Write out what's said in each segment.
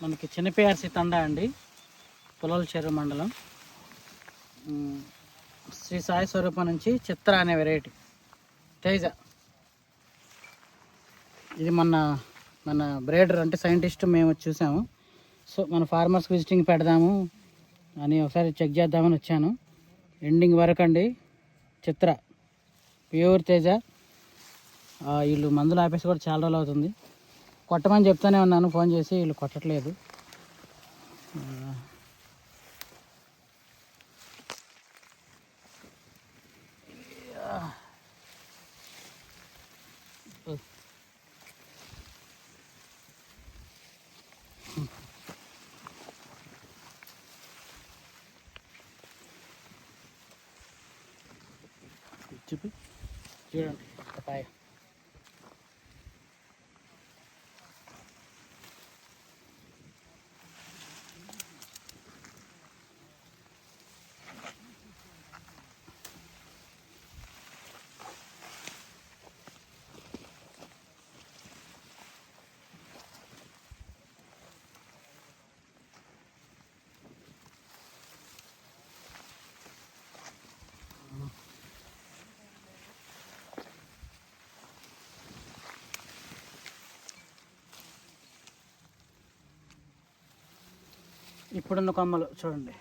మనకి చిన్నపిఆర్సి తండా అండి, పుల్లల చెరువు మండలం. శ్రీ సాయి స్వరూప నుంచి చిత్ర అనే వెరైటీ తేజ. ఇది మన బ్రేడర్ అంటే సైంటిస్ట్ మేము చూసాము. సో మన ఫార్మర్స్ విజిటింగ్ పెడదాము అని ఒకసారి చెక్ చేద్దామని వచ్చాను. ఎండింగ్ వరకు అండి. చిత్ర ప్యూర్ తేజ. వీళ్ళు మందులు ఆపేసి కూడా చాలా రోజులు అవుతుంది. కొట్టమని చెప్తానే ఉన్నాను ఫోన్ చేసి, వీళ్ళు కొట్టట్లేదు. చూపి చూడండి పాయ. ఇప్పుడున్న కొమ్మలు చూడండి.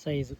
సైజు